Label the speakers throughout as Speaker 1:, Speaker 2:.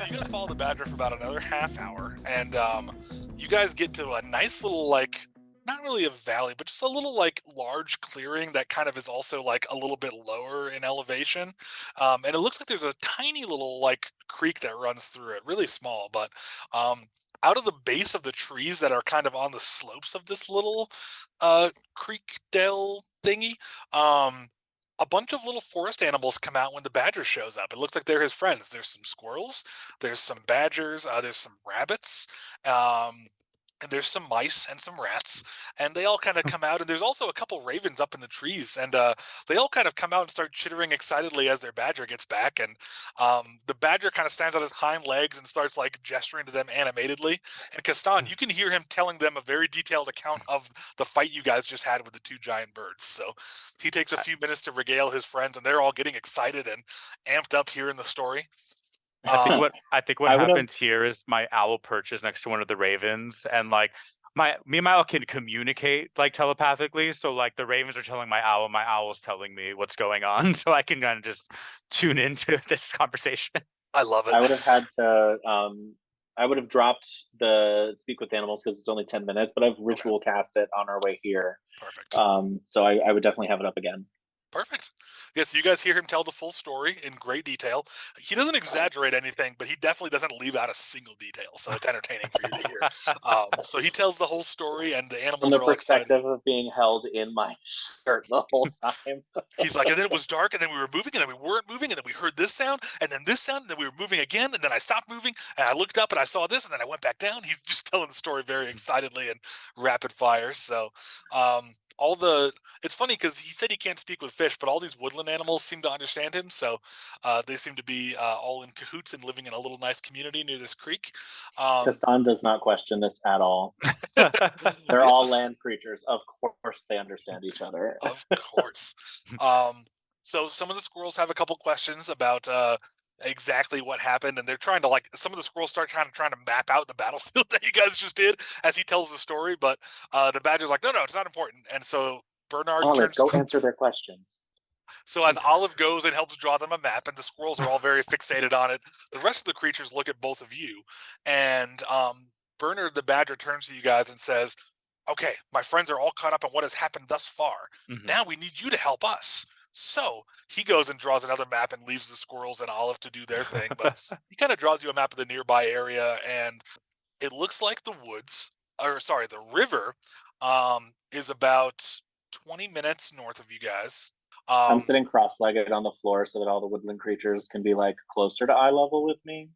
Speaker 1: You guys follow the badger for about another half hour, and you guys get to a nice little, like, not really a valley, but just a little, like, large clearing that kind of is also, like, a little bit lower in elevation. And it looks like there's a tiny little, like, creek that runs through it, really small, but um, out of the base of the trees that are kind of on the slopes of this little creek dell thingy, um, a bunch of little forest animals come out when the badger shows up. It looks like they're his friends. There's some squirrels, there's some badgers, there's some rabbits, um, and there's some mice and some rats, and they all kind of come out. And there's also a couple ravens up in the trees, and they all kind of come out and start chittering excitedly as their badger gets back. And the badger kind of stands on his hind legs and starts like gesturing to them animatedly. And Castan, you can hear him telling them a very detailed account of the fight you guys just had with the two giant birds. So he takes a few minutes to regale his friends, and they're all getting excited and amped up here in the story.
Speaker 2: I think what
Speaker 3: I would have
Speaker 2: happens here is my owl perches next to one of the ravens, and like me and my owl can communicate like telepathically. So like the ravens are telling my owl's telling me what's going on, so I can kind of just tune into this conversation.
Speaker 1: I love it.
Speaker 3: I would have had to I would have dropped the speak with animals because it's only 10 minutes, but I've ritual cast it on our way here.
Speaker 1: Perfect.
Speaker 3: So I would definitely have it up again.
Speaker 1: Perfect. Yes, you guys hear him tell the full story in great detail. He doesn't exaggerate anything, but he definitely doesn't leave out a single detail, so it's entertaining for you to hear. So he tells the whole story, and the
Speaker 3: From
Speaker 1: animals
Speaker 3: the
Speaker 1: are all excited.
Speaker 3: perspective of being held in my shirt the whole time.
Speaker 1: He's like, and then it was dark, and then we were moving, and then we weren't moving, and then we heard this sound, and then this sound, and then we were moving again, and then I stopped moving, and I looked up, and I saw this, and then I went back down. He's just telling the story very excitedly and rapid fire. So, all the it's funny because he said he can't speak with fish, but all these woodland animals seem to understand him. So, they seem to be all in cahoots and living in a little nice community near this creek.
Speaker 3: Castan does not question this at all. They're all land creatures. Of course they understand each other.
Speaker 1: Of course. So some of the squirrels have a couple questions about exactly what happened, and they're trying to, like, some of the squirrels start trying to map out the battlefield that you guys just did as he tells the story, but the badger's like, no, it's not important. And so Bernard
Speaker 3: Olive, go answer their questions.
Speaker 1: So as Olive goes and helps draw them a map, and the squirrels are all very fixated on it, the rest of the creatures look at both of you, and Bernard the badger turns to you guys and says, okay, my friends are all caught up on what has happened thus far. Now we need you to help us. So he goes and draws another map and leaves the squirrels and Olive to do their thing. But he kind of draws you a map of the nearby area, and it looks like the river is about 20 minutes north of you guys.
Speaker 3: I'm sitting cross-legged on the floor so that all the woodland creatures can be like closer to eye level with me.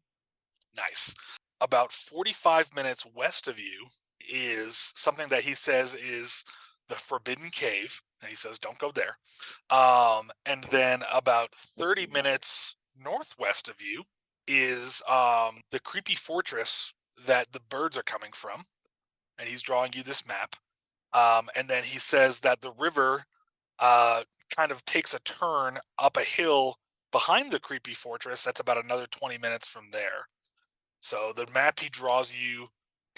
Speaker 1: Nice. About 45 minutes west of you is something that he says is the Forbidden Cave, and he says don't go there. And then about 30 minutes northwest of you is the creepy fortress that the birds are coming from, and he's drawing you this map. And then he says that the river kind of takes a turn up a hill behind the creepy fortress. That's about another 20 minutes from there. So the map he draws you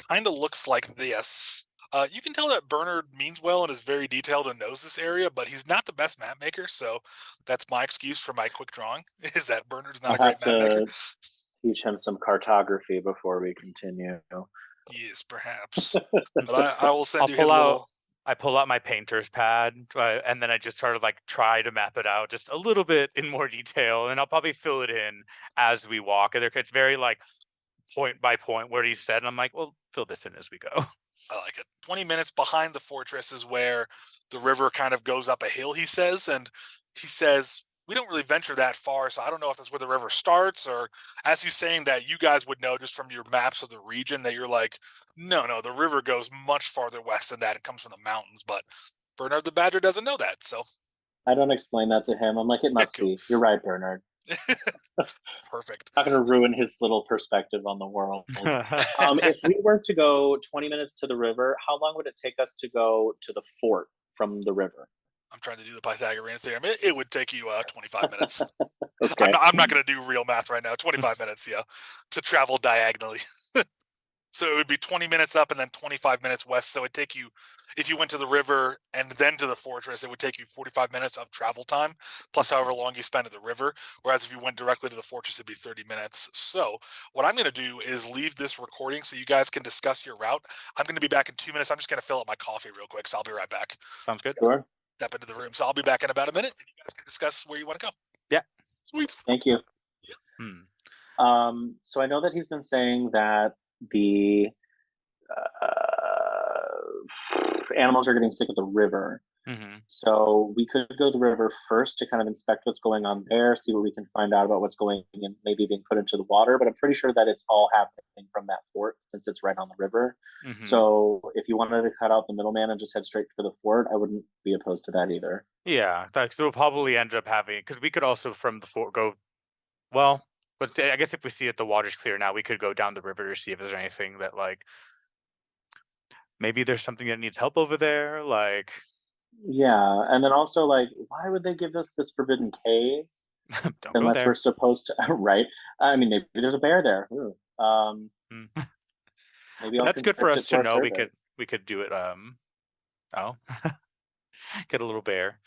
Speaker 1: kind of looks like this. You can tell that Bernard means well and is very detailed and knows this area, but he's not the best map maker. So that's my excuse for my quick drawing, is that Bernard's not a great map maker.
Speaker 3: Teach him some cartography before we continue.
Speaker 1: Yes, perhaps. But I will send you his little...
Speaker 2: I pull out my painter's pad, and then I just sort of like try to map it out just a little bit in more detail, and I'll probably fill it in as we walk. It's very like point by point where he said, and I'm like, well, fill this in as we go.
Speaker 1: I like it. 20 minutes behind the fortress is where the river kind of goes up a hill, he says, and he says, we don't really venture that far, so I don't know if that's where the river starts, or as he's saying that, you guys would know just from your maps of the region that you're like, no, the river goes much farther west than that. It comes from the mountains, but Bernard the Badger doesn't know that, so.
Speaker 3: I don't explain that to him. I'm like, it must be. You're right, Bernard.
Speaker 1: Perfect.
Speaker 3: Not going to ruin his little perspective on the world. If we were to go 20 minutes to the river, how long would it take us to go to the fort from the river?
Speaker 1: I'm trying to do the Pythagorean theorem. It would take you 25 minutes.
Speaker 3: Okay.
Speaker 1: I'm not going to do real math right now. 25 minutes, yeah, to travel diagonally. So it would be 20 minutes up and then 25 minutes west. So it'd take you, if you went to the river and then to the fortress, it would take you 45 minutes of travel time, plus however long you spend at the river. Whereas if you went directly to the fortress, it'd be 30 minutes. So what I'm going to do is leave this recording so you guys can discuss your route. I'm going to be back in 2 minutes. I'm just going to fill up my coffee real quick. So I'll be right back.
Speaker 2: Sounds good.
Speaker 3: Sure.
Speaker 1: Step into the room. So I'll be back in about a minute and you guys can discuss where you want to go.
Speaker 2: Yeah.
Speaker 1: Sweet.
Speaker 3: Thank you. So I know that he's been saying that the animals are getting sick at the river. So we could go to the river first to kind of inspect what's going on there, see what we can find out about what's going and maybe being put into the water. But I'm pretty sure that it's all happening from that fort since it's right on the river. So if you wanted to cut out the middleman and just head straight for the fort, I wouldn't be opposed to that either.
Speaker 2: Yeah, so we'll probably end up having, because we could also from the fort go, well, but I guess if we see that the water's clear now, we could go down the river to see if there's anything that like, maybe there's something that needs help over there, like.
Speaker 3: Yeah, and then also like, why would they give us this forbidden cave
Speaker 2: Don't
Speaker 3: unless
Speaker 2: go there.
Speaker 3: we're supposed to? Right? I mean, maybe there's a bear there. Maybe
Speaker 2: that's good for us to know. We could do it. Get a little bear.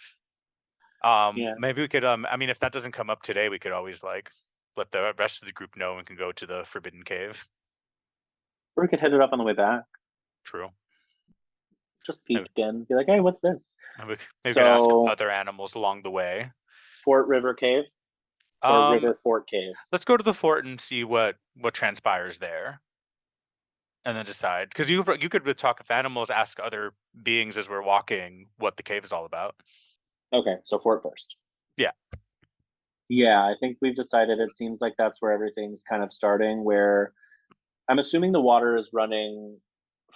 Speaker 3: Yeah.
Speaker 2: Maybe we could. I mean, if that doesn't come up today, we could always like let the rest of the group know and can go to the forbidden cave.
Speaker 3: Or we could hit it up on the way back.
Speaker 2: True.
Speaker 3: Just peek in, be like, hey, what's this?
Speaker 2: Maybe we could ask other animals along the way.
Speaker 3: Fort River Cave or River Fort Cave?
Speaker 2: Let's go to the fort and see what transpires there, and then decide. Because you could talk with animals, ask other beings as we're walking what the cave is all about.
Speaker 3: Okay, so fort first.
Speaker 2: Yeah.
Speaker 3: Yeah, I think we've decided it seems like that's where everything's kind of starting, where I'm assuming the water is running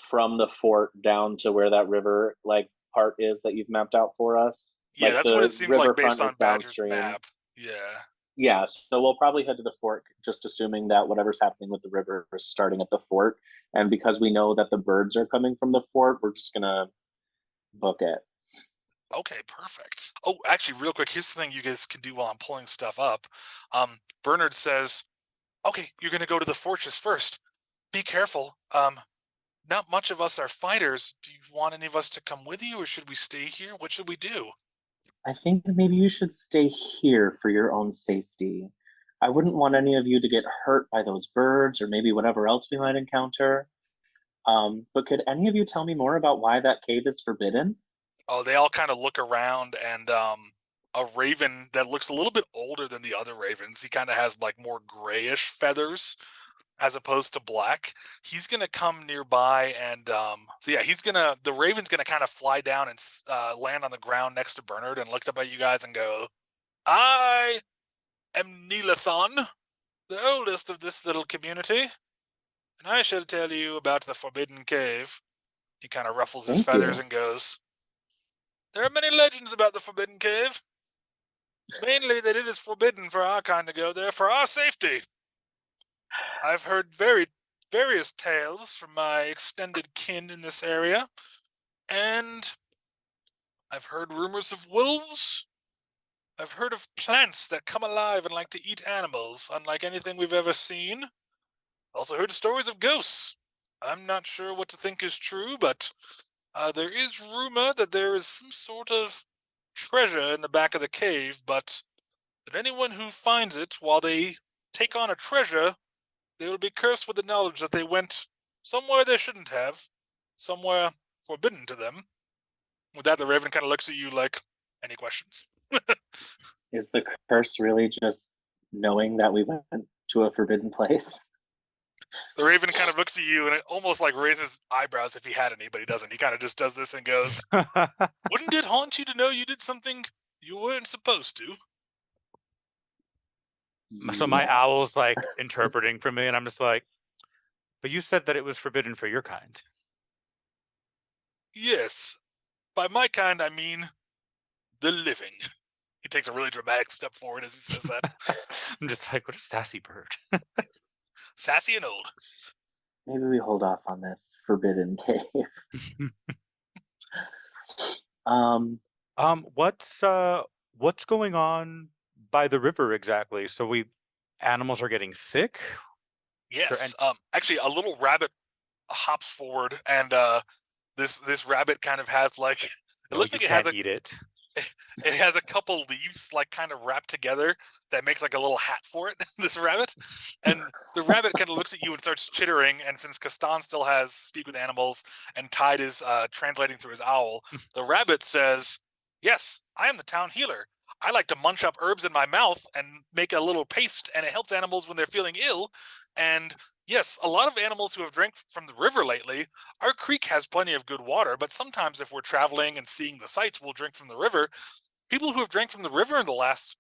Speaker 3: from the fort down to where that river like part is that you've mapped out for us.
Speaker 1: Yeah,
Speaker 3: like
Speaker 1: that's what it seems like based on Badger's map.
Speaker 3: Yeah, so we'll probably head to the fort, just assuming that whatever's happening with the river is starting at the fort. And because we know that the birds are coming from the fort, we're just gonna book it.
Speaker 1: Okay, perfect. Oh, actually, real quick, here's the thing you guys can do while I'm pulling stuff up. Bernard says, okay, you're gonna go to the fortress first. Be careful. Not much of us are fighters. Do you want any of us to come with you, or should we stay here? What should we do?
Speaker 3: I think that maybe you should stay here for your own safety. I wouldn't want any of you to get hurt by those birds or maybe whatever else we might encounter. But could any of you tell me more about why that cave is forbidden?
Speaker 1: Oh, they all kind of look around, and a raven that looks a little bit older than the other ravens. He kind of has like more grayish feathers as opposed to black. He's gonna come nearby, and the raven's gonna kind of fly down and land on the ground next to Bernard and look up at you guys and go, I am Neelathon, the oldest of this little community, and I shall tell you about the Forbidden Cave. He kind of ruffles his feathers and goes, there are many legends about the Forbidden Cave. Mainly that it is forbidden for our kind to go there for our safety. I've heard various tales from my extended kin in this area, and I've heard rumors of wolves. I've heard of plants that come alive and like to eat animals, unlike anything we've ever seen. Also heard stories of ghosts. I'm not sure what to think is true, but there is rumor that there is some sort of treasure in the back of the cave, but that anyone who finds it while they take on a treasure, they will be cursed with the knowledge that they went somewhere they shouldn't have, somewhere forbidden to them. With that, the raven kind of looks at you like, any questions?
Speaker 3: Is the curse really just knowing that we went to a forbidden place?
Speaker 1: The raven kind of looks at you and it almost like raises eyebrows if he had any, but he doesn't. He kind of just does this and goes, wouldn't it haunt you to know you did something you weren't supposed to?
Speaker 2: So my owl's like interpreting for me, and I'm just like, but you said that it was forbidden for your kind.
Speaker 1: Yes. By my kind, I mean the living. He takes a really dramatic step forward as he says that.
Speaker 2: I'm just like, what a sassy bird.
Speaker 1: Sassy and old.
Speaker 3: Maybe we hold off on this forbidden cave.
Speaker 2: What's going on by the river exactly? So animals are getting sick?
Speaker 1: Yes. Actually, a little rabbit hops forward, and this rabbit kind of has like it
Speaker 2: No,
Speaker 1: looks
Speaker 2: you
Speaker 1: like it has
Speaker 2: can't eat it.
Speaker 1: it has a couple leaves like kind of wrapped together that makes like a little hat for it. This rabbit, and the rabbit kind of looks at you and starts chittering. And since Castan still has speak with animals and Tide is translating through his owl, the rabbit says, "Yes, I am the town healer. I like to munch up herbs in my mouth and make a little paste, and it helps animals when they're feeling ill. And yes, a lot of animals who have drank from the river lately. Our creek has plenty of good water, but sometimes if we're traveling and seeing the sights, we'll drink from the river. People who have drank from the river in the last,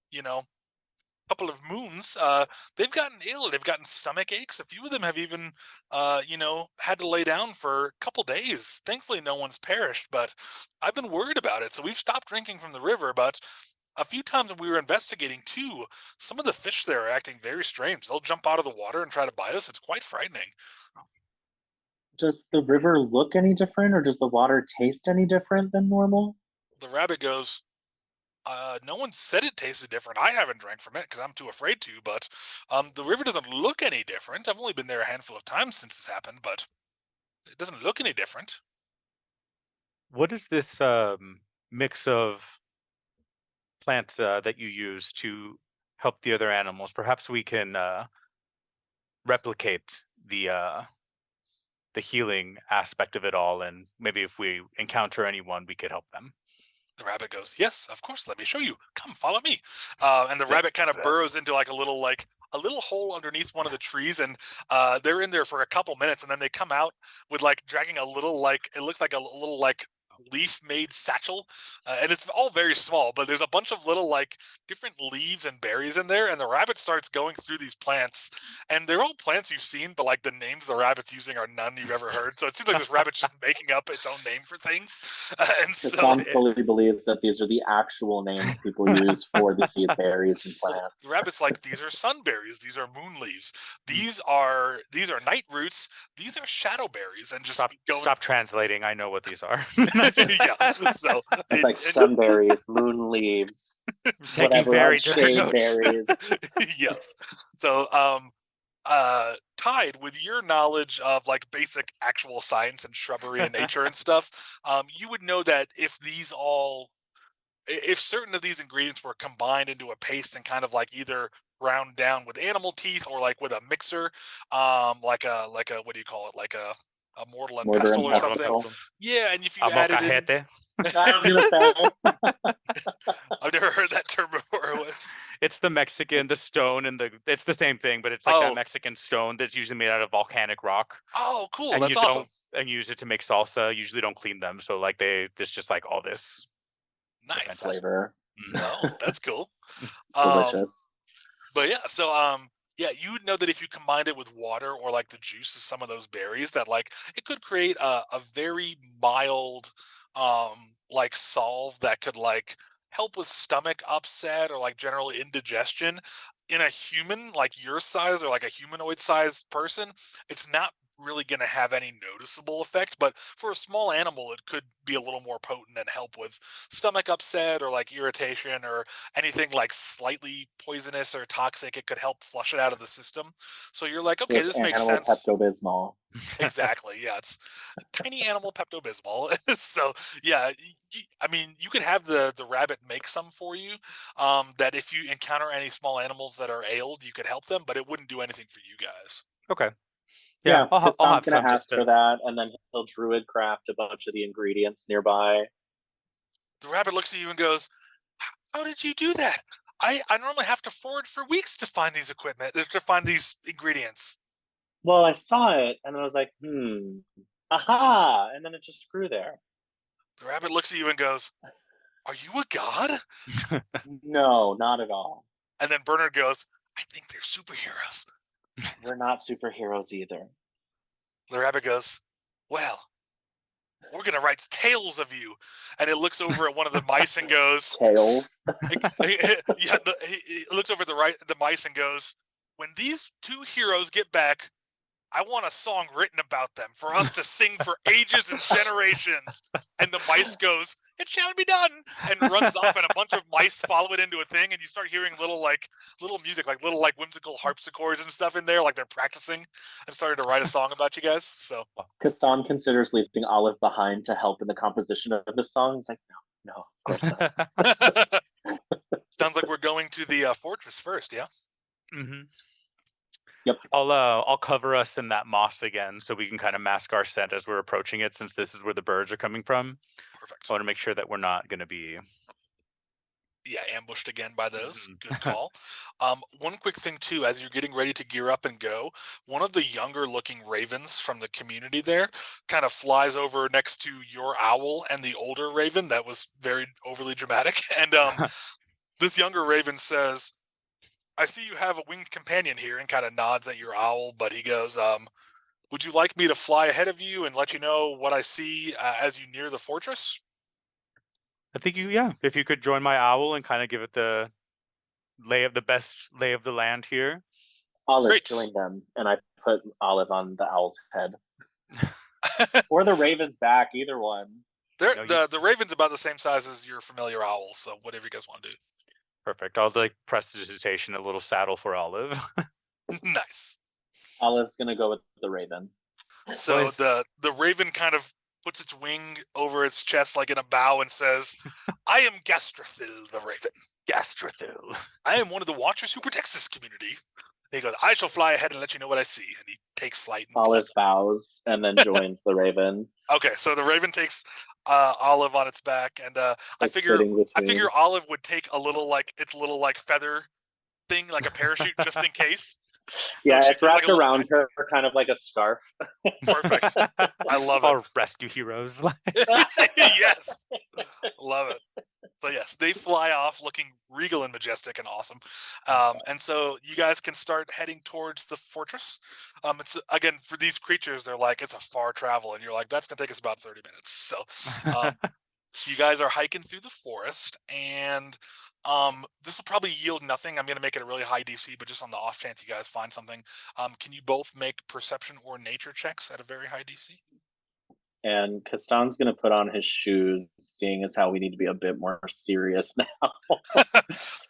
Speaker 1: you know, couple of moons, they've gotten ill. They've gotten stomach aches. A few of them have even, had to lay down for a couple days. Thankfully, no one's perished, but I've been worried about it. So we've stopped drinking from the river, but a few times when we were investigating too, some of the fish there are acting very strange. They'll jump out of the water and try to bite us. It's quite frightening."
Speaker 3: Does the river look any different, or does the water taste any different than normal?
Speaker 1: The rabbit goes, no one said it tasted different. I haven't drank from it because I'm too afraid to, but the river doesn't look any different. I've only been there a handful of times since this happened, but it doesn't look any different.
Speaker 2: What is this mix of plants that you use to help the other animals? Perhaps we can replicate the healing aspect of it all, and maybe if we encounter anyone, we could help them.
Speaker 1: The rabbit goes, "Yes, of course. Let me show you. Come, follow me." And the
Speaker 2: Yeah.
Speaker 1: rabbit kind of burrows into like a little hole underneath one of the trees, and they're in there for a couple minutes, and then they come out with like dragging a little like it looks like a little like leaf made satchel, and it's all very small, but there's a bunch of little like different leaves and berries in there, and the rabbit starts going through these plants, and they're all plants you've seen, but like the names the rabbit's using are none you've ever heard. So it seems like this rabbit's just making up its own name for things. And so
Speaker 3: Hassan fully believes that these are the actual names people use for these berries and
Speaker 1: the
Speaker 3: plants.
Speaker 1: rabbit's like, "These are sunberries, these are moon leaves, these are night roots, these are shadow berries," and just
Speaker 2: Stop translating. I know what these are.
Speaker 1: yeah. So
Speaker 3: It's like sunberries, moon leaves,
Speaker 2: Taking
Speaker 3: whatever,
Speaker 2: very
Speaker 3: shade
Speaker 2: different
Speaker 3: berries.
Speaker 1: yes. So Tide, with your knowledge of like basic actual science and shrubbery and nature and stuff, you would know that if certain of these ingredients were combined into a paste and kind of like either ground down with animal teeth or like with a mixer, like a what do you call it, like a mortar and
Speaker 3: Mortar and
Speaker 1: pestle or something.
Speaker 3: pestle.
Speaker 1: Yeah, and if you
Speaker 2: A
Speaker 1: added in,
Speaker 2: molcajete.
Speaker 3: I was gonna say.
Speaker 1: I've never heard that term before.
Speaker 2: It's the Mexican, the stone, and it's the same thing, but it's like that
Speaker 1: Oh,
Speaker 2: Mexican stone that's usually made out of volcanic rock,
Speaker 1: oh, cool.
Speaker 2: and
Speaker 1: That's
Speaker 2: you
Speaker 1: awesome.
Speaker 2: don't and use it to make salsa. Usually don't clean them, so like this just like all this. They're
Speaker 1: Nice.
Speaker 2: fantastic.
Speaker 3: Flavor.
Speaker 1: Oh, that's cool.
Speaker 3: Delicious.
Speaker 1: But yeah, so yeah, you would know that if you combined it with water or like the juice of some of those berries, that like it could create a very mild like solve that could like help with stomach upset or like general indigestion. In a human like your size or like a humanoid sized person, it's not really going to have any noticeable effect, but for a small animal it could be a little more potent and help with stomach upset or like irritation or anything like slightly poisonous or toxic. It could help flush it out of the system. So you're like,
Speaker 3: So
Speaker 1: okay,
Speaker 3: it's
Speaker 1: this makes
Speaker 3: animal
Speaker 1: sense.
Speaker 3: Pepto-Bismol.
Speaker 1: Exactly. Yeah, it's tiny animal Pepto-Bismol. So yeah, I mean, you could have the rabbit make some for you. That if you encounter any small animals that are ailed, you could help them, but it wouldn't do anything for you guys.
Speaker 2: Okay.
Speaker 3: Yeah,
Speaker 2: I'll
Speaker 3: Kastan's
Speaker 2: have
Speaker 3: gonna
Speaker 2: some
Speaker 3: ask
Speaker 2: just
Speaker 3: for
Speaker 2: to.
Speaker 3: that, and then he'll druid craft a bunch of the ingredients nearby.
Speaker 1: The rabbit looks at you and goes, "How did you do that? I normally have to forage for weeks to find these to find these ingredients."
Speaker 3: Well, I saw it, and I was like, aha, and then it just grew there.
Speaker 1: The rabbit looks at you and goes, "Are you a god?"
Speaker 3: No, not at all.
Speaker 1: And then Bernard goes, "I think they're superheroes."
Speaker 3: We're not superheroes either.
Speaker 1: The rabbit goes, "Well, we're gonna write tales of you." And it looks over at one of the mice and goes,
Speaker 3: Tails.
Speaker 1: yeah, it looks over at the mice and goes, "When these two heroes get back, I want a song written about them for us to sing for ages and generations." And the mice goes, it shall be done, and runs off, and a bunch of mice follow it into a thing, and you start hearing little music, like little whimsical harpsichords and stuff in there, like they're practicing and starting to write a song about you guys. So
Speaker 3: Castan considers leaving Olive behind to help in the composition of the song. He's like, no, of course not.
Speaker 1: Sounds like we're going to the fortress first, yeah?
Speaker 2: Mm-hmm.
Speaker 3: Yep.
Speaker 2: I'll cover us in that moss again, so we can kind of mask our scent as we're approaching it, since this is where the birds are coming from.
Speaker 1: Perfect.
Speaker 2: I want to make sure that we're not going to be
Speaker 1: ambushed again by those.
Speaker 2: Mhm.
Speaker 1: Good call. One quick thing too, as you're getting ready to gear up and go, one of the younger looking ravens from the community there kind of flies over next to your owl and the older raven that was very overly dramatic. And this younger raven says, I see you have a winged companion here, and kind of nods at your owl, but he goes, would you like me to fly ahead of you and let you know what I see as you near the fortress?
Speaker 2: I think if you could join my owl and kind of give it the best lay of the land here.
Speaker 3: Olive
Speaker 1: Great.
Speaker 3: joined them, and I put Olive on the owl's head. Or the raven's back, either one.
Speaker 1: The raven's about the same size as your familiar owl, so whatever you guys want to do.
Speaker 2: Perfect. I'll prestidigitation a little saddle for Olive.
Speaker 1: Nice.
Speaker 3: Olive's gonna go with the raven.
Speaker 1: So the raven kind of puts its wing over its chest like in a bow and says, I am Gastrathil the raven.
Speaker 2: Gastrathil.
Speaker 1: I am one of the watchers who protects this community. And he goes, I shall fly ahead and let you know what I see. And he takes flight. And
Speaker 3: Olive bows and then joins the raven.
Speaker 1: Okay, so the raven takes Olive on its back, and I figure Olive would take a little feather thing, like a parachute, just in case.
Speaker 3: Yeah,
Speaker 1: so
Speaker 3: it's wrapped around her, kind of like a scarf.
Speaker 1: Perfect. I love it.
Speaker 2: Our rescue heroes.
Speaker 1: Yes, love it. So yes, they fly off looking regal and majestic and awesome. And so you guys can start heading towards the fortress. It's again, for these creatures, they're like, it's a far travel, and you're like, that's gonna take us about 30 minutes. So you guys are hiking through the forest, and this will probably yield nothing. I'm gonna make it a really high DC, but just on the off chance you guys find something, can you both make perception or nature checks at a very high DC?
Speaker 3: And Castan's gonna put on his shoes, seeing as how we need to be a bit more serious now.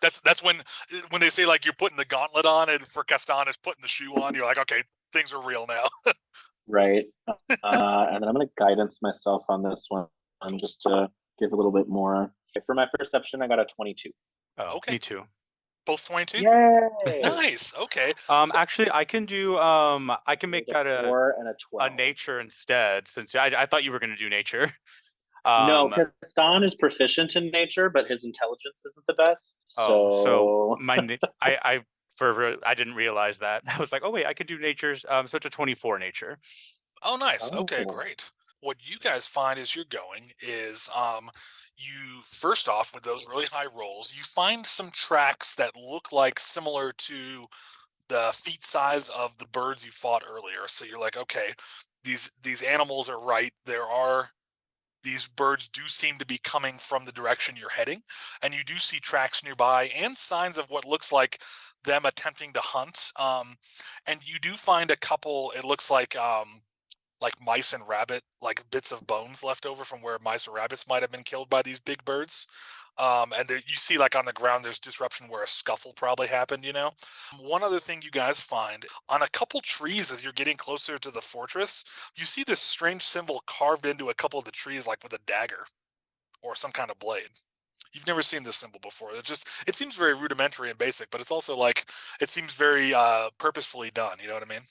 Speaker 1: That's when they say like you're putting the gauntlet on, and for Castan is putting the shoe on. You're like, okay, things are real now.
Speaker 3: Right. And then I'm gonna guidance myself on this one, just to give a little bit more. For my perception, I got a 22.
Speaker 2: Oh,
Speaker 1: okay.
Speaker 2: Me too.
Speaker 1: Both 22?
Speaker 3: Yay!
Speaker 1: Nice. Okay.
Speaker 2: Actually, I can do. I can make that
Speaker 3: 4 and a 12.
Speaker 2: A nature instead, since I thought you were going to do nature.
Speaker 3: No, Castan is proficient in nature, but his intelligence isn't the best. So
Speaker 2: I didn't realize that. I was like, oh wait, I could do natures. So it's a 24 nature.
Speaker 1: Oh, nice. Okay, great. What you guys find as you're going is you first off, with those really high rolls, you find some tracks that look like similar to the feet size of the birds you fought earlier. So you're like, okay, these animals are right. These birds do seem to be coming from the direction you're heading, and you do see tracks nearby and signs of what looks like them attempting to hunt. And you do find a couple, it looks like mice and rabbit, like bits of bones left over from where mice or rabbits might have been killed by these big birds. And there, you see like on the ground, there's disruption where a scuffle probably happened, you know? One other thing you guys find on a couple trees as you're getting closer to the fortress, you see this strange symbol carved into a couple of the trees, like with a dagger or some kind of blade. You've never seen this symbol before. It seems very rudimentary and basic, but it's also like, it seems very purposefully done. You know what I mean?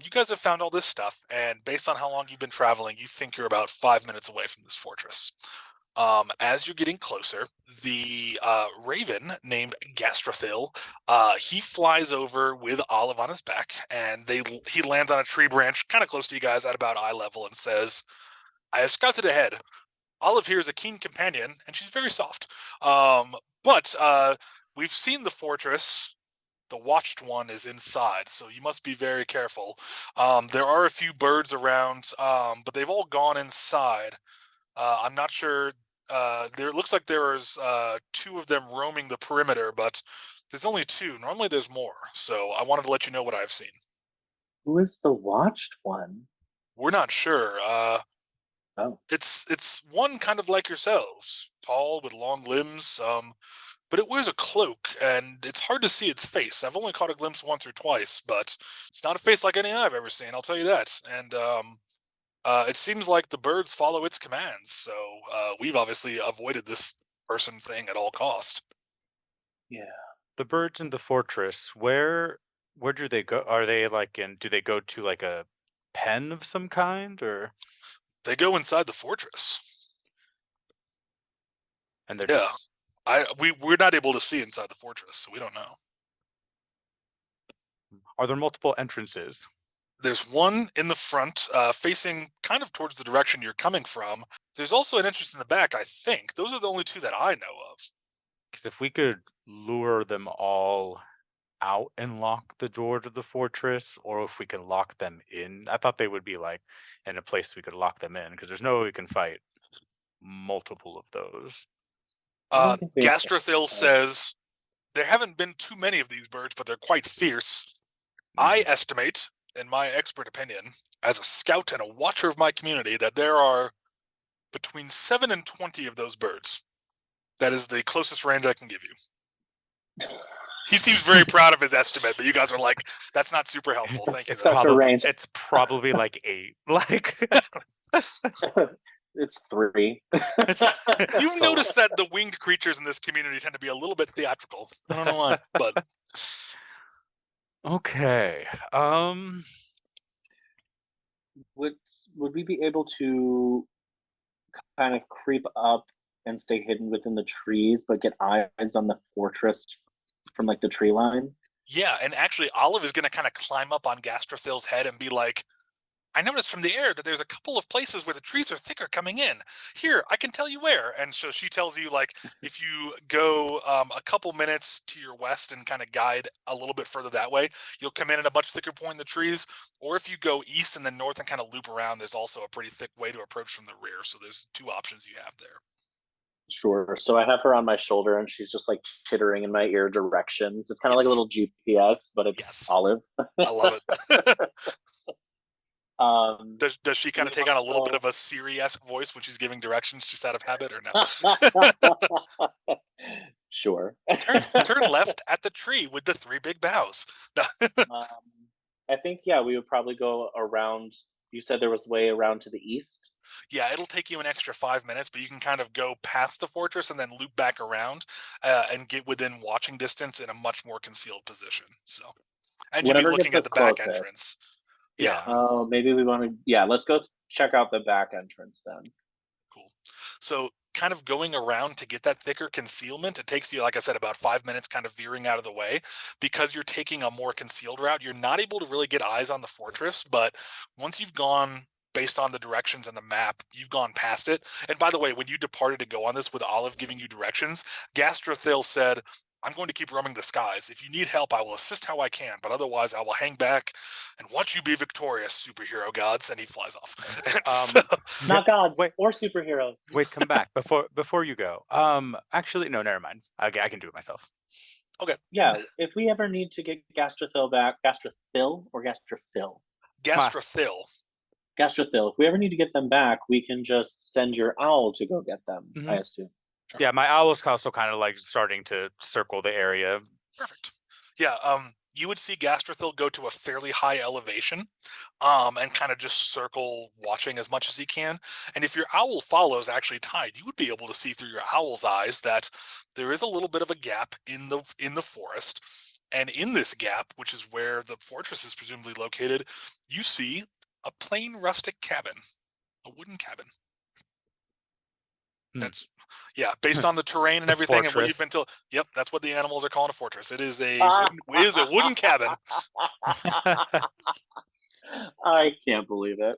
Speaker 1: You guys have found all this stuff, and based on how long you've been traveling, you think you're about 5 minutes away from this fortress. As you're getting closer, the raven named Gastrathil, he flies over with Olive on his back, and he lands on a tree branch kind of close to you guys at about eye level and says, I have scouted ahead. Olive here is a keen companion, and she's very soft. But we've seen the fortress. The watched one is inside, so you must be very careful. There are a few birds around, but they've all gone inside. I'm not sure. There looks like there's 2 of them roaming the perimeter, but there's only 2. Normally there's more, so I wanted to let you know what I've seen.
Speaker 3: Who is the watched one?
Speaker 1: We're not sure. It's one kind of like yourselves, tall with long limbs, but it wears a cloak, and it's hard to see its face. I've only caught a glimpse once or twice, but it's not a face like any I've ever seen, I'll tell you that. And it seems like the birds follow its commands, so we've obviously avoided this person thing at all cost.
Speaker 3: Yeah.
Speaker 2: The birds in the fortress, where do they go? Are they like do they go to like a pen of some kind, or
Speaker 1: They go inside the fortress.
Speaker 2: and they're
Speaker 1: Yeah.
Speaker 2: just
Speaker 1: We're not able to see inside the fortress, so we don't know.
Speaker 2: Are there multiple entrances?
Speaker 1: There's one in the front, facing kind of towards the direction you're coming from. There's also an entrance in the back, I think. Those are the only two that I know of.
Speaker 2: Because if we could lure them all out and lock the door to the fortress, or if we can lock them in, I thought they would be like in a place we could lock them in, because there's no way we can fight multiple of those.
Speaker 1: Gastrothil says there haven't been too many of these birds, but they're quite fierce. I estimate, in my expert opinion, as a scout and a watcher of my community, that there are between 7 and 20 of those birds. That is the closest range I can give you. He seems very proud of his estimate, but you guys are like, that's not super helpful. Thank you.
Speaker 2: It's probably like 8. Like
Speaker 3: it's 3.
Speaker 1: You've noticed that the winged creatures in this community tend to be a little bit theatrical. I don't know why, but
Speaker 2: okay.
Speaker 3: Would we be able to kind of creep up and stay hidden within the trees, but get eyes on the fortress from like the tree line?
Speaker 1: Yeah, and actually Olive is going to kind of climb up on Gastrothil's head and be like, I noticed from the air that there's a couple of places where the trees are thicker coming in. Here, I can tell you where. And so she tells you, like, if you go a couple minutes to your west and kind of guide a little bit further that way, you'll come in at a much thicker point in the trees. Or if you go east and then north and kind of loop around, there's also a pretty thick way to approach from the rear. So there's 2 options you have there.
Speaker 3: Sure. So I have her on my shoulder and she's just like chittering in my ear directions. It's kind of like a little GPS, but it's Olive.
Speaker 1: I love it. Does she kind of take on a little bit of a Siri-esque voice when she's giving directions just out of habit, or no?
Speaker 3: Sure.
Speaker 1: Turn left at the tree with the 3 big boughs.
Speaker 3: I think, yeah, we would probably go around. You said there was way around to the east?
Speaker 1: Yeah, it'll take you an extra 5 minutes, but you can kind of go past the fortress and then loop back around and get within watching distance in a much more concealed position. So, and you'll be looking at the back entrance. Yeah.
Speaker 3: Oh, maybe we want to. Yeah, let's go check out the back entrance then.
Speaker 1: Cool. So, kind of going around to get that thicker concealment, it takes you, like I said, about 5 minutes kind of veering out of the way. Because you're taking a more concealed route, you're not able to really get eyes on the fortress, but once you've gone based on the directions and the map, you've gone past it. And by the way, when you departed to go on this with Olive giving you directions, Gastrothil said, I'm going to keep roaming the skies. If you need help, I will assist how I can, but otherwise I will hang back and watch you be victorious, superhero gods. And he flies off.
Speaker 3: Not gods or superheroes.
Speaker 2: Wait, come back before you go. Actually, no, never mind. Okay, I can do it myself.
Speaker 1: Okay.
Speaker 3: Yeah, if we ever need to get Gastrothil back, Gastrothil or Gastrothil?
Speaker 1: Gastrothil.
Speaker 3: Gastrothil. If we ever need to get them back, we can just send your owl to go get them, I assume.
Speaker 2: Yeah, my owl is also kind of like starting to circle the area.
Speaker 1: Perfect. Yeah, you would see Gastrothil go to a fairly high elevation and kind of just circle watching as much as he can. And if your owl follows actually Tide, you would be able to see through your owl's eyes that there is a little bit of a gap in the forest. And in this gap, which is where the fortress is presumably located, you see a plain rustic cabin, a wooden cabin. That's based on the terrain and everything and what you've been told. Yep, that's what the animals are calling a fortress. It is a wooden cabin.
Speaker 3: I can't believe it.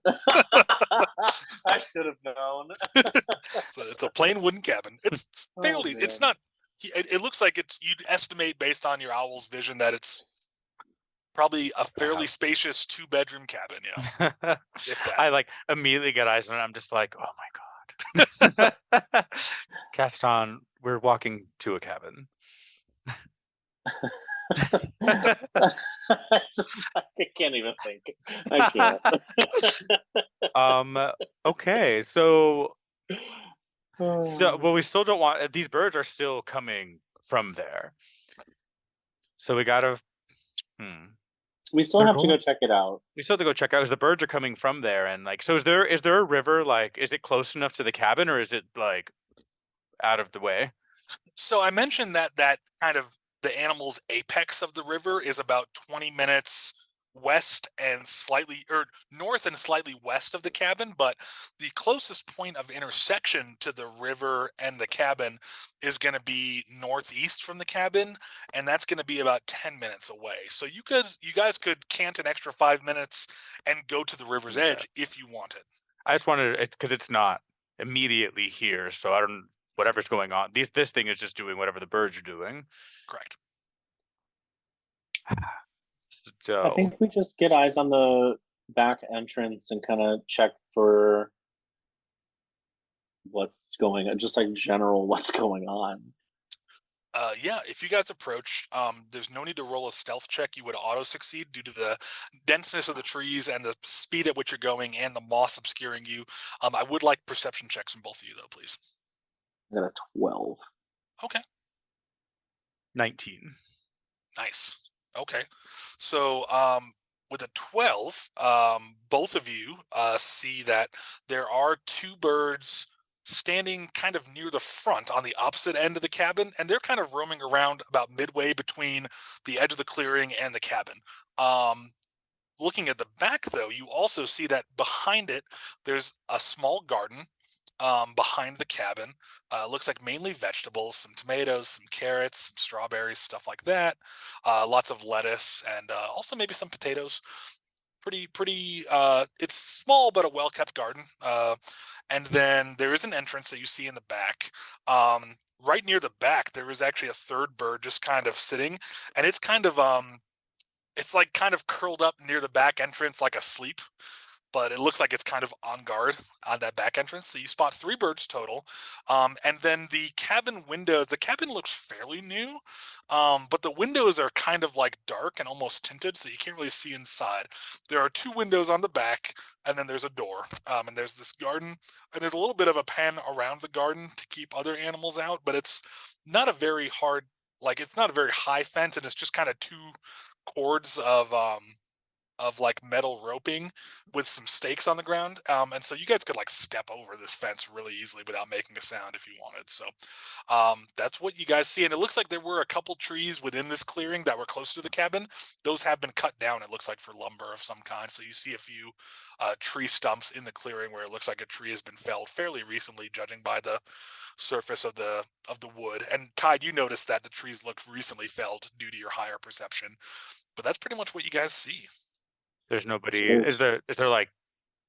Speaker 3: I should have known.
Speaker 1: It's a plain wooden cabin. It's fairly. It's not. It looks like it's. You'd estimate based on your owl's vision that it's probably a fairly spacious 2-bedroom cabin. Yeah. If that.
Speaker 2: I like immediately get eyes on it. I'm just like, oh my god. Castan, we're walking to a cabin.
Speaker 3: I can't even think. I can't.
Speaker 2: Okay, so well, we still don't want these birds are still coming from there. So we gotta
Speaker 3: we still have to go check it out.
Speaker 2: We still have to go check out because the birds are coming from there, and like, so is there a river? Like, is it close enough to the cabin, or is it like out of the way?
Speaker 1: So I mentioned that kind of the animal's apex of the river is about 20 minutes west and slightly or north and slightly west of the cabin, but the closest point of intersection to the river and the cabin is going to be northeast from the cabin, and that's going to be about 10 minutes away. So you guys could cant an extra 5 minutes and go to the river's edge if you wanted.
Speaker 2: I just wanted it because it's not immediately here, so I don't whatever's going on. This thing is just doing whatever the birds are doing.
Speaker 1: Correct.
Speaker 2: So
Speaker 3: I think we just get eyes on the back entrance and kind of check for what's going on, just like general what's going on.
Speaker 1: Yeah, if you guys approach, there's no need to roll a stealth check. You would auto succeed due to the denseness of the trees and the speed at which you're going and the moss obscuring you. I would like perception checks from both of you, though, please.
Speaker 3: I got a 12.
Speaker 1: Okay.
Speaker 2: 19.
Speaker 1: Nice. Okay. So, with a 12, both of you see that there are two birds standing kind of near the front on the opposite end of the cabin, and they're kind of roaming around about midway between the edge of the clearing and the cabin. Looking at the back, though, you also see that behind it, there's a small garden behind the cabin. Looks like mainly vegetables, some tomatoes, some carrots, some strawberries, stuff like that. Lots of lettuce and also maybe some potatoes. Pretty, it's small, but a well-kept garden. And then there is an entrance that you see in the back. Right near the back, there is actually a third bird just kind of sitting, and it's kind of, it's like kind of curled up near the back entrance like asleep, but it looks like it's kind of on guard on that back entrance. So you spot 3 birds total. And then the cabin windows, the cabin looks fairly new, but the windows are kind of like dark and almost tinted, so you can't really see inside. There are 2 windows on the back, and then there's a door, and there's this garden, and there's a little bit of a pen around the garden to keep other animals out, but it's not a very hard, like it's not a very high fence, and it's just kind of 2 cords of like metal roping with some stakes on the ground. And so you guys could like step over this fence really easily without making a sound if you wanted. So that's what you guys see. And it looks like there were a couple trees within this clearing that were close to the cabin. Those have been cut down, it looks like, for lumber of some kind. So you see a few tree stumps in the clearing where it looks like a tree has been felled fairly recently, judging by the surface of the wood. And Tide, you noticed that the trees looked recently felled due to your higher perception. But that's pretty much what you guys see.
Speaker 2: There's nobody. Is there like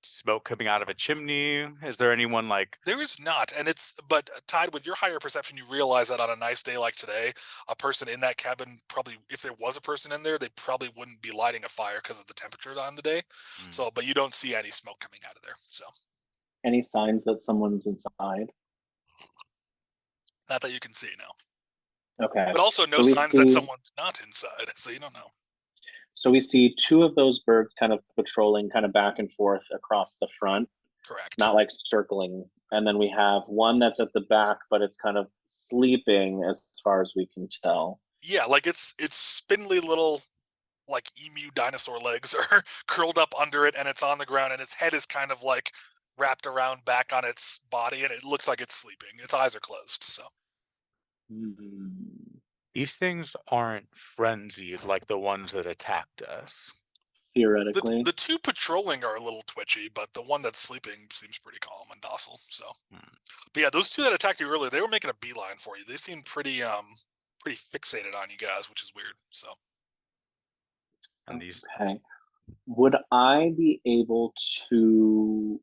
Speaker 2: smoke coming out of a chimney? Is there anyone like?
Speaker 1: There is not, and but Tide, with your higher perception, you realize that on a nice day like today, a person in that cabin probably, if there was a person in there, they probably wouldn't be lighting a fire because of the temperature on the day. So, but you don't see any smoke coming out of there. So,
Speaker 3: any signs that someone's inside?
Speaker 1: Not that you can see, no.
Speaker 3: Okay.
Speaker 1: But also no signs that someone's not inside, so you don't know.
Speaker 3: So we see 2 of those birds kind of patrolling kind of back and forth across the front.
Speaker 1: Correct.
Speaker 3: Not like circling. And then we have one that's at the back, but it's kind of sleeping as far as we can tell.
Speaker 1: Yeah, like it's spindly little like emu dinosaur legs are curled up under it, and it's on the ground, and its head is kind of like wrapped around back on its body, and it looks like it's sleeping. Its eyes are closed, so.
Speaker 2: These things aren't frenzied like the ones that attacked us.
Speaker 3: Theoretically.
Speaker 1: The 2 patrolling are a little twitchy, but the one that's sleeping seems pretty calm and docile. So, but yeah, those 2 that attacked you earlier, they were making a beeline for you. They seemed pretty fixated on you guys, which is weird. So,
Speaker 2: and these.
Speaker 3: Okay. Would I be able to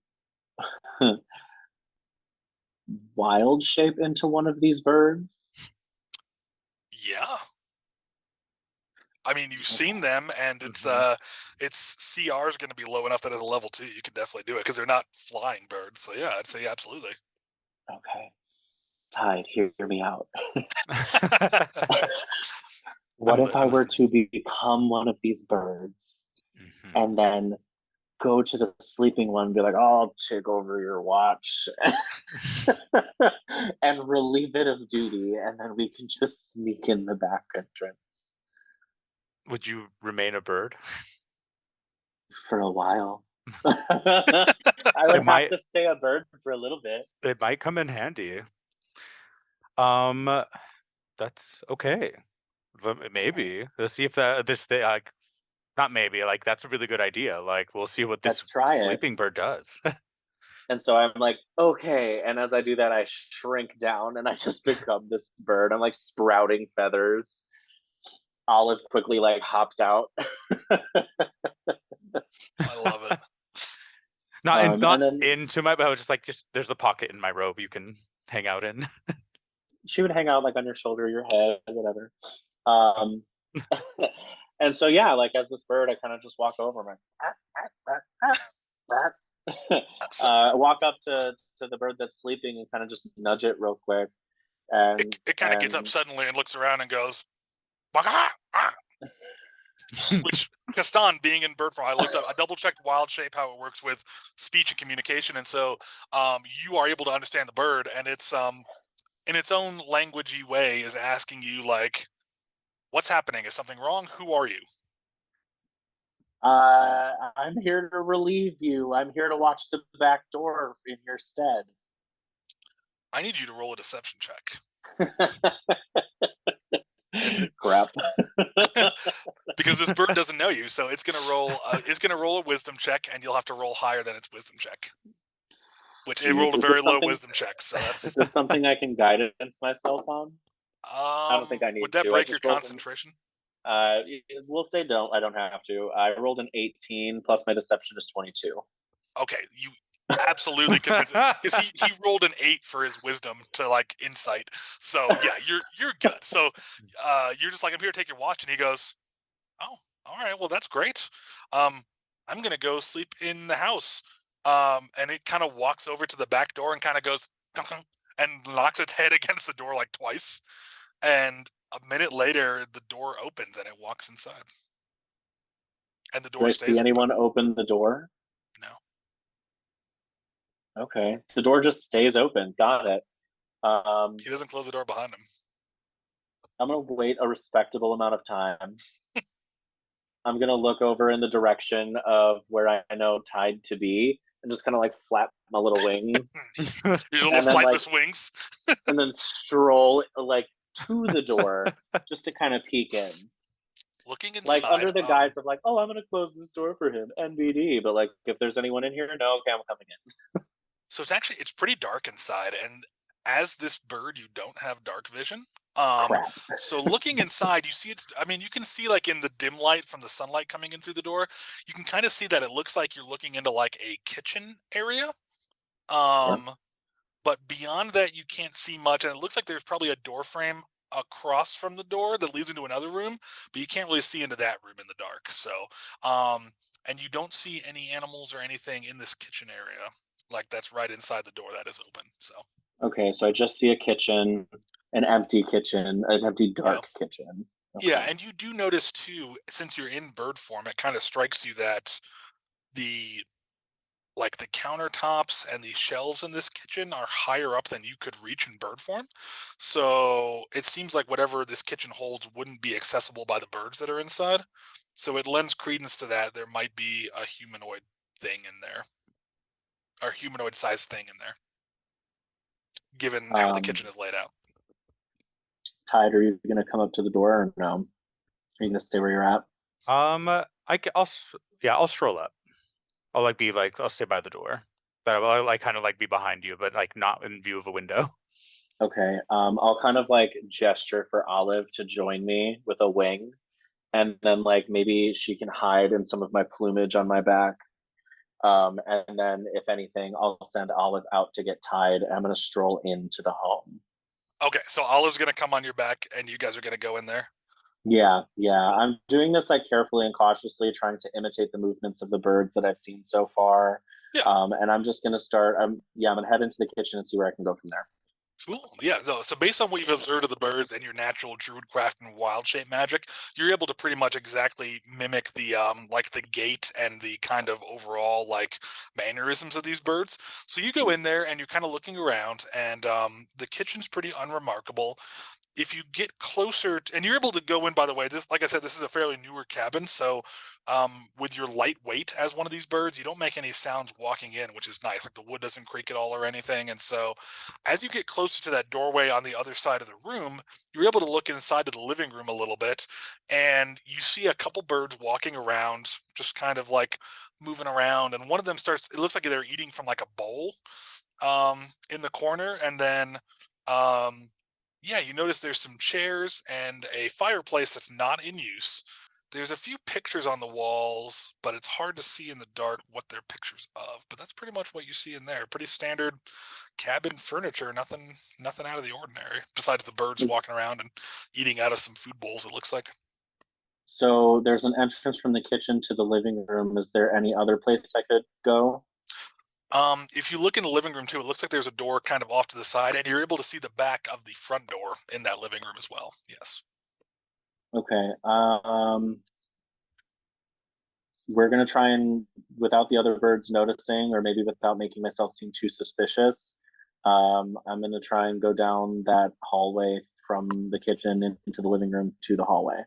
Speaker 3: wild shape into one of these birds?
Speaker 1: Yeah. I mean, you've seen them, and its CR is going to be low enough that as a level 2, you can definitely do it because they're not flying birds. So yeah, I'd say absolutely.
Speaker 3: Okay. Tide, hear me out. what if I were to become one of these birds and then go to the sleeping one and be like, oh, I'll take over your watch and relieve it of duty, and then we can just sneak in the back entrance.
Speaker 2: Would you remain a bird?
Speaker 3: For a while. I would have to stay a bird for a little bit.
Speaker 2: It might come in handy. That's okay. Maybe. Let's see if this thing, like, not maybe, like, that's a really good idea. Like, we'll see what this sleeping bird does.
Speaker 3: And so I'm like, okay. And as I do that, I shrink down and I just become this bird. I'm like sprouting feathers. Olive quickly like hops out.
Speaker 1: I love it.
Speaker 2: Not into my, but I was just like, there's a pocket in my robe you can hang out in.
Speaker 3: She would hang out like on your shoulder, your head, whatever. And so yeah, like as this bird, I kind of just walk over. I'm like, I walk up to the bird that's sleeping and kind of just nudge it real quick. And
Speaker 1: it kind of gets up suddenly and looks around and goes, which Castan, being in bird form, I double checked wild shape, how it works with speech and communication, and so you are able to understand the bird, and it's in its own languagey way is asking you like, what's happening? Is something wrong? Who are you?
Speaker 3: I'm here to relieve you. I'm here to watch the back door in your stead.
Speaker 1: I need you to roll a deception check.
Speaker 3: Crap.
Speaker 1: Because this bird doesn't know you, so it's gonna roll. It's gonna roll a wisdom check, and you'll have to roll higher than its wisdom check. Which it rolled a very low wisdom check, so that's.
Speaker 3: Is this something I can guidance myself on? I don't think I need to.
Speaker 1: Would that break your concentration?
Speaker 3: We'll say don't. I don't have to. I rolled an 18 plus my deception is 22.
Speaker 1: Okay, you absolutely convinced him because he rolled an 8 for his wisdom to like insight. So yeah, you're good. So you're just like, I'm here to take your watch, and he goes, oh, all right, well that's great. I'm gonna go sleep in the house. And it kind of walks over to the back door and kind of goes and knocks its head against the door like twice. And a minute later, the door opens and it walks inside. And the door stays open.
Speaker 3: See anyone open the door?
Speaker 1: No.
Speaker 3: Okay. The door just stays open. Got it.
Speaker 1: He doesn't close the door behind him.
Speaker 3: I'm going to wait a respectable amount of time. I'm going to look over in the direction of where I know Tide to be and just kind of like flap my little wings.
Speaker 1: Your little flightless wings.
Speaker 3: And then stroll like to the door just to kind of peek in.
Speaker 1: Looking inside.
Speaker 3: Like under the guise of like, oh, I'm going to close this door for him, NBD. But like, if there's anyone in here, no, okay, I'm coming in.
Speaker 1: So it's pretty dark inside. And as this bird, you don't have dark vision. So looking inside, you see you can see like in the dim light from the sunlight coming in through the door, you can kind of see that it looks like you're looking into like a kitchen area. But beyond that, you can't see much. And it looks like there's probably a door frame across from the door that leads into another room, but you can't really see into that room in the dark. So, and you don't see any animals or anything in this kitchen area. Like that's right inside the door that is open. So.
Speaker 3: Okay, so I just see a kitchen, an empty kitchen, an empty dark kitchen. Okay.
Speaker 1: Yeah, and you do notice too, since you're in bird form, it kind of strikes you that the countertops and the shelves in this kitchen are higher up than you could reach in bird form. So it seems like whatever this kitchen holds wouldn't be accessible by the birds that are inside. So it lends credence to that there might be a humanoid thing in there, or humanoid sized thing in there, given how the kitchen is laid out.
Speaker 3: Tide, are you going to come up to the door or no? Are you going to stay where you're at?
Speaker 2: I'll stroll up. I'll stay by the door, but I'll like kind of like be behind you, but like not in view of a window.
Speaker 3: Okay. I'll kind of like gesture for Olive to join me with a wing, and then like maybe she can hide in some of my plumage on my back. And then if anything, I'll send Olive out to get Tide. I'm going to stroll into the home.
Speaker 1: Okay, so Olive's going to come on your back, and you guys are going to go in there?
Speaker 3: Yeah. I'm doing this like carefully and cautiously, trying to imitate the movements of the birds that I've seen so far.
Speaker 1: Yeah.
Speaker 3: And I'm just going to start, I'm going to head into the kitchen and see where I can go from there.
Speaker 1: Cool. Yeah. So based on what you've observed of the birds and your natural druidcraft and wild shape magic, you're able to pretty much exactly mimic the like the gait and the kind of overall like mannerisms of these birds. So you go in there and you're kind of looking around, and the kitchen's pretty unremarkable. If you get closer and you're able to go in, by the way, this, like I said, this is a fairly newer cabin, so with your light weight as one of these birds, you don't make any sounds walking in, which is nice. Like the wood doesn't creak at all or anything. And so as you get closer to that doorway on the other side of the room, you're able to look inside of the living room a little bit, and you see a couple birds walking around, just kind of like moving around, and one of them starts, it looks like they're eating from like a bowl in the corner. And then yeah, you notice there's some chairs and a fireplace that's not in use. There's a few pictures on the walls, but it's hard to see in the dark what they're pictures of. But that's pretty much what you see in there. Pretty standard cabin furniture, nothing out of the ordinary, besides the birds walking around and eating out of some food bowls, it looks like.
Speaker 3: So there's an entrance from the kitchen to the living room. Is there any other place I could go?
Speaker 1: If you look in the living room too, it looks like there's a door kind of off to the side, and you're able to see the back of the front door in that living room as well. Yes.
Speaker 3: Okay. We're gonna try and, without the other birds noticing, or maybe without making myself seem too suspicious, I'm gonna try and go down that hallway from the kitchen into the living room to the hallway.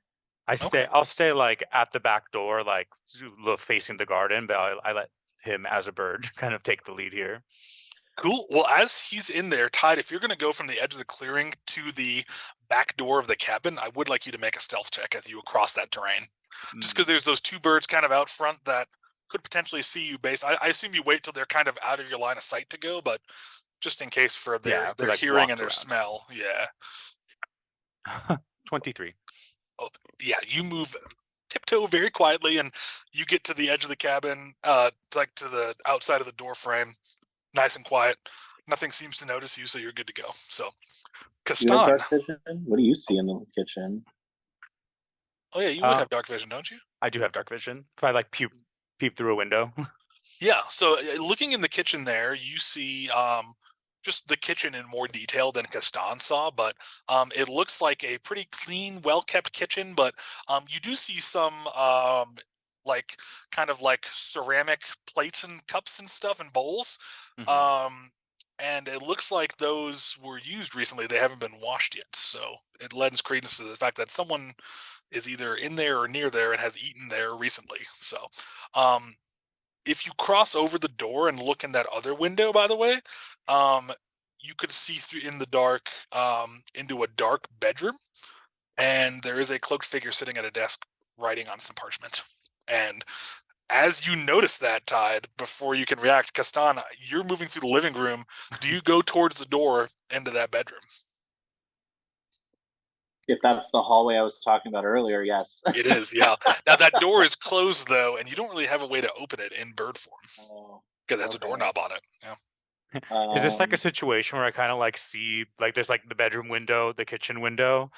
Speaker 1: Okay.
Speaker 2: I'll stay like at the back door, like facing the garden, but I let him as a bird kind of take the lead here.
Speaker 1: Cool. Well, as he's in there, Tide, if you're going to go from the edge of the clearing to the back door of the cabin, I would like you to make a stealth check as you cross that terrain. Just because there's those two birds kind of out front that could potentially see you I assume you wait till they're kind of out of your line of sight to go, but just in case for their
Speaker 2: like
Speaker 1: hearing and their
Speaker 2: around.
Speaker 1: smell. Yeah.
Speaker 2: 23.
Speaker 1: Oh, yeah, you move tiptoe very quietly, and you get to the edge of the cabin, like to the outside of the door frame. Nice and quiet. Nothing seems to notice you, so you're good to go. So,
Speaker 3: Do you have
Speaker 1: Castan.
Speaker 3: dark vision? What do you see in the kitchen?
Speaker 1: Oh yeah, you would have dark vision, don't you?
Speaker 2: I do have dark vision. If I like peep through a window.
Speaker 1: Yeah. So, looking in the kitchen there, you see just the kitchen in more detail than Castan saw, but it looks like a pretty clean, well-kept kitchen. But you do see some like kind of like ceramic plates and cups and stuff and bowls. And it looks like those were used recently. They haven't been washed yet. So it lends credence to the fact that someone is either in there or near there and has eaten there recently. So if you cross over the door and look in that other window, by the way, you could see through in the dark into a dark bedroom. And there is a cloaked figure sitting at a desk writing on some parchment. And as you notice that, Tide, before you can react, Castan, you're moving through the living room. Do you go towards the door into that bedroom?
Speaker 3: If that's the hallway I was talking about earlier, yes.
Speaker 1: It is, yeah. Now that door is closed though, and you don't really have a way to open it in bird form because it has a doorknob on it. Yeah.
Speaker 2: Is this like a situation where I kind of like see like there's like the bedroom window, the kitchen window?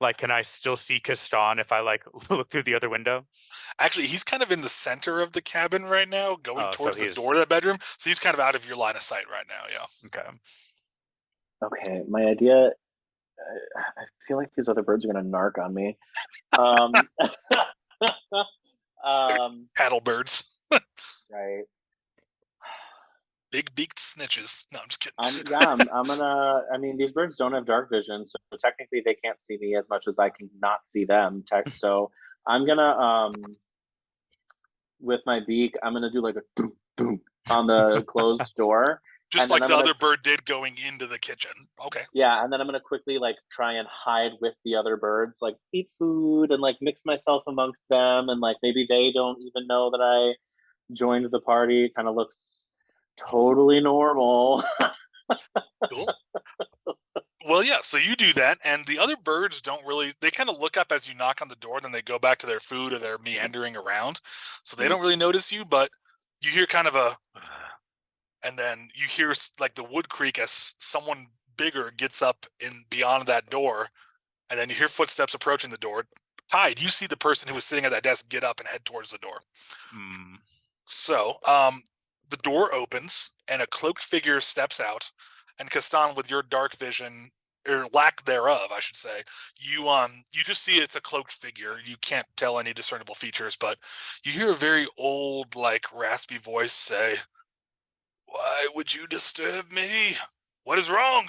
Speaker 2: Like, can I still see Castan if I like look through the other window?
Speaker 1: Actually, he's kind of in the center of the cabin right now, going towards
Speaker 2: so
Speaker 1: the door to the bedroom. So he's kind of out of your line of sight right now. Yeah.
Speaker 2: Okay.
Speaker 3: Okay. My idea. I feel like these other birds are gonna narc on me.
Speaker 1: Paddle birds.
Speaker 3: Right.
Speaker 1: Big beaked snitches. No, I'm just kidding.
Speaker 3: I'm gonna. I mean, these birds don't have dark vision, so technically they can't see me as much as I can not see them. So I'm gonna, with my beak, I'm gonna do like a doom doom on the closed door.
Speaker 1: Just like the other bird did going into the kitchen. Okay.
Speaker 3: Yeah, and then I'm gonna quickly like try and hide with the other birds, like eat food and like mix myself amongst them, and like maybe they don't even know that I joined the party. Kind of looks totally normal.
Speaker 1: Cool. Well, yeah, so you do that, and the other birds don't really, they kind of look up as you knock on the door, then they go back to their food or they're meandering around. So they don't really notice you, but you hear kind of a, and then you hear like the wood creak as someone bigger gets up in beyond that door, and then you hear footsteps approaching the door. Tide, you see the person who was sitting at that desk get up and head towards the door. So the door opens and a cloaked figure steps out, And Castan, with your dark vision, or lack thereof, I should say, you just see it's a cloaked figure. You can't tell any discernible features, but you hear a very old, like raspy voice say, "Why would you disturb me? What is wrong?"